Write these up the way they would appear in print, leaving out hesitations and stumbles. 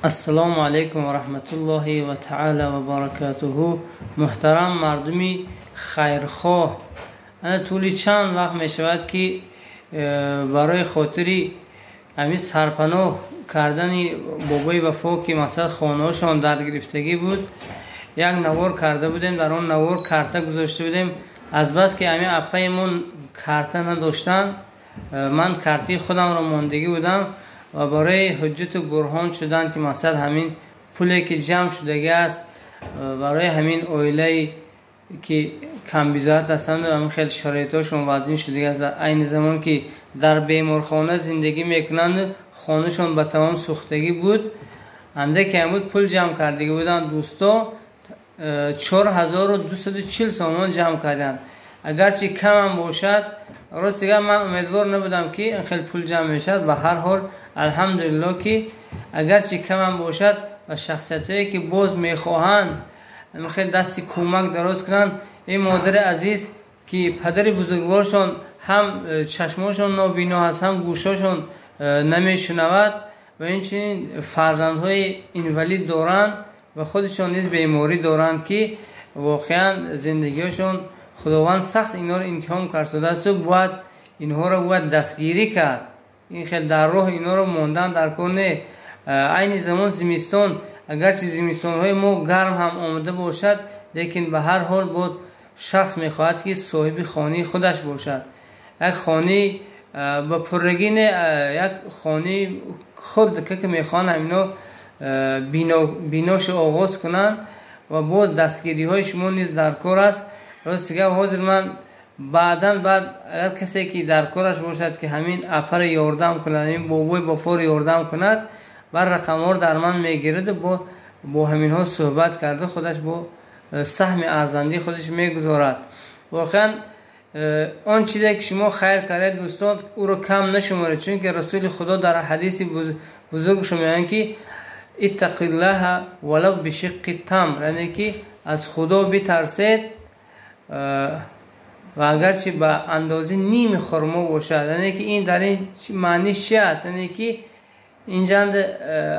السلام علیکم و رحمت الله و تعالی و برکاته. محترم مردمی خیرخواه، انا طولی چند وقت می شود که برای خاطری امی سرپناه کردن بابای وفا که مثلا خانه‌شان در گرفتگی بود، یک نوار کرده بودیم، در اون نوار کارت گذاشته بودیم. از بس که امی اپایمون کارت نداشتن، من کارتی خودم رو ماندگی بودم و برای حجت و برهان شدن که مثلا همین پولی که جمع شده است برای همین اویله‌ای که کم بیزارت هستند و همین خیلی شرایطاشون وضعین شده است، این زمان که در بیمارخانه زندگی میکنند خانهشون به تمام سوختگی بود. انده که همون پول جمع کردگی بودن دوستا 4240 سامان جمع کردن. اگرچه کم هم باشد، راستیگه من امیدوار نبودم که خیلی پول جمع میشد. به هر حال الحمدلله که اگرچه کم هم باشد و شخصیتایی که باز میخواهند خیلی دستی کمک دراز کنند. این مادر عزیز که پدر بزرگوارشان هم چشماشون نابینا هست، هم گوشاشون نمیشنود و اینچنین فرزندهای اینولید دارند و خودشان نیز بیماری دارند که واقعا زندگیشون خداوند سخت اینا رو امتحان کرده است و باید اینها رو باید دستگیری کرد. این خیلی در راه اینا رو ماندن در کنه. این زمان زمستان، اگرچه زمستان های ما گرم هم آمده باشد، لیکن به هر حال بود شخص میخواهد که صاحب خانه خودش باشد. یک خانه با پرگین، یک خانه خود که میخوان همینا بیناش آغاز کنن و باز دستگیری های شما نیز در کار است. راستیگه حاضر من بعد اگر کسی که در کارش باشد که همین اپر یاردم کند، همین بابای بافار یاردم کند، بر رقمار در من میگیرد و با همین ها صحبت کرده خودش با سهم ارزنده خودش میگذارد. واقعا آن چیزی که شما خیر کرده دوستان او رو کم نشمارید، چون که رسول خدا در حدیث بزرگ شما میگن که اتق الله ولو بشق تمر، یعنی که از خدا بترسید و اگرچه به اندازه نیم خرما باشد. یعنی که این در این معنیش چی است؟ یعنی که اینجا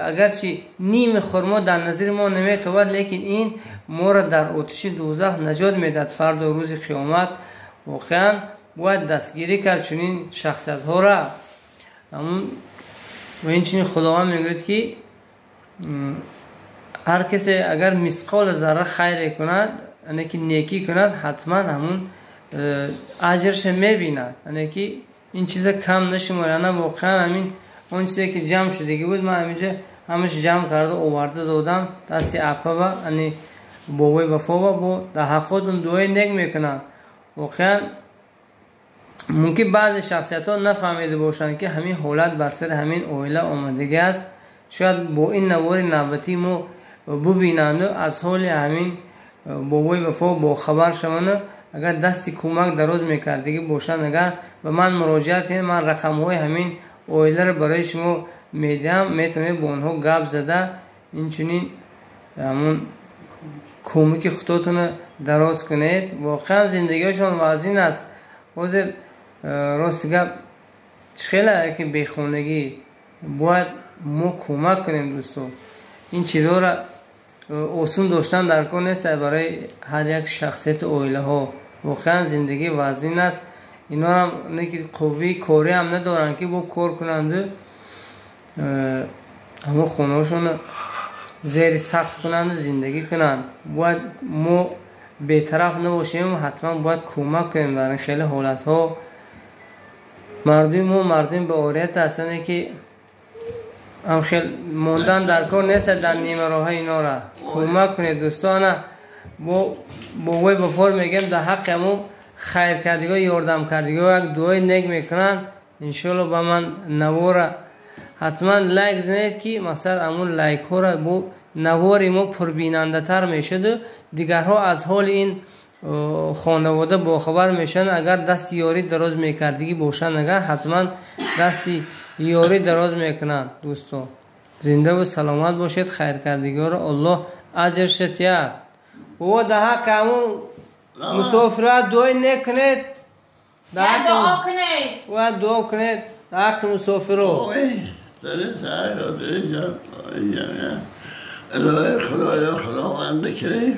اگرچه نیم خرما در نظر ما نمیتواند، لیکن این ما را در آتش دوزخ نجات میدهد فردا روز قیامت. واقعا باید دستگیری کرد چنین شخصیت ها را. و این چنین خداوند میگوید که هر کسی اگر مثقال ذره خیر کند، یعنی که نیکی کند، حتما همون اجرش میبیند. یعنی که این چیزا کم نشمارانه. واقعا همین اون چیزی که جمع شدگی بود من همینجا همش جمع کرده آورده دادم دستی اپا و یعنی بابای وفا و با در حقاتون دعای نیک میکنن. واقعا ممکن بعضی شخصیت ها نفهمیده باشند که همین حالت بر سر همین اویله آمدگی است. شاید با این نوار نوبتی ما ببینند و از حال همین بابای وفا با خبر شوند. اگر دستی کمک دراز میکردگی باشند، اگر به من مراجعت کنید، من رقم های همین اویله رو برای شما میدم، میتونید با اونها گپ زده این چنین همون کمک خودتون دراز کنید. واقعا زندگیشون وزین است. حاضر راست گپ خیلی که بیخونگی باید ما کمک کنیم دوستو. این چیزها را آسون داشتن در کار نیست برای هر یک شخصیت اویله ها. واقعا زندگی وزین است. اینا هم نکی قوی کاری هم ندارن که با کار کنند، همه خونهاشون زیر سقف کنند زندگی کنند. باید ما بی‌طرف نباشیم، حتما باید کمک کنیم در این خیلی حالت ها. مردم به آریت هستند که هم خیلی موندن در کار نیست، در نیمه راه اینا را کمک کنید دوستان. با وی بفار میگم در حق همون خیر کردگاه یاردم کردگاه یک دعای نیک میکنن. انشالله با من نوار حتما لایک زنید که مثلا همون لایک ها را با نوار ما پربیننده تر میشد و دیگرها از حال این خانواده باخبر میشن. اگر دست یاری دراز میکردگی باشن، اگر حتما دست یاری دراز میکنن. دوستو زنده و سلامت باشید. خیر کردگاه را الله اجرش تیار و در حق همون مسافرات دعای نکنید، دعا کنید و دعا کنید در حق مسافرو. دل سعی و دل جمعه الهی خداوند کریم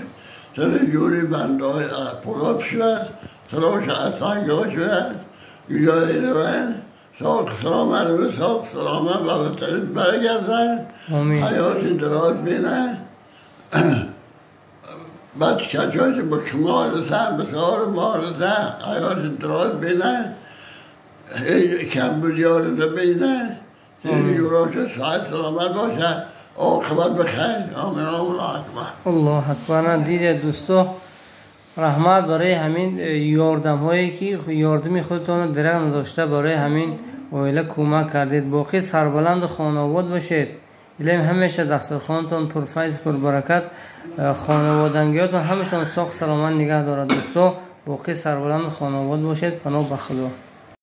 سر جوری بنده های پراب شود سراش اصانگاه شود گجای روان ساق سلامت و ساق سلامت و بطریت برگردن حیات دراز بینن بعد کچاش با کمال رسن بسیار ما رسن حیات دراز بینن کمبودیا رو بینن جوراش سعی سلامت باشه عاقبت بخیر آمین الله اکبر الله اکبر. دیده دوستو رحمت برای همین یاردم هایی که یاردمی خودتون درک نداشته برای همین اویله کمک کردید. باقی سربلند و خانواده باشید. الهی همیشه دسترخوانتون پر فیض پر برکت خانوادگیاتون همشون ساق سلامت نگه دارد. دوستو باقی سربلند و خانواده باشید. پناه به خدا.